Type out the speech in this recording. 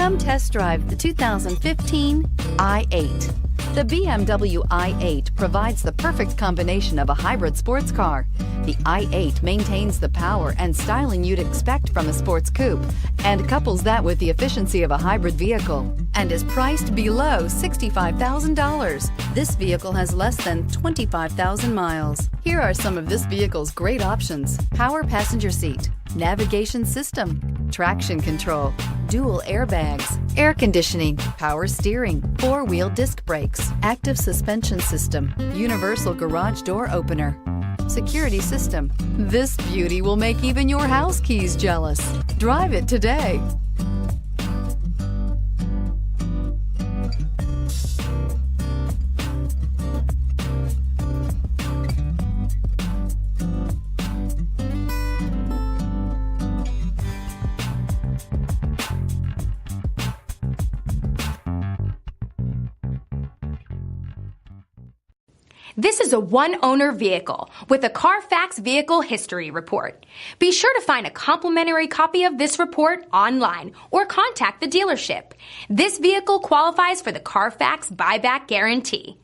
Come test drive the 2015 i8. The BMW i8 provides the perfect combination of a hybrid sports car. The i8 maintains the power and styling you'd expect from a sports coupe and couples that with the efficiency of a hybrid vehicle and is priced below $65,000. This vehicle has less than 25,000 miles. Here are some of this vehicle's great options: power passenger seat, navigation system, traction control, dual airbags, air conditioning, power steering, four-wheel disc brakes, active suspension system, universal garage door opener, security system. This beauty will make even your house keys jealous. Drive it today. This is a one-owner vehicle with a Carfax Vehicle History Report. Be sure to find a complimentary copy of this report online or contact the dealership. This vehicle qualifies for the Carfax Buyback Guarantee.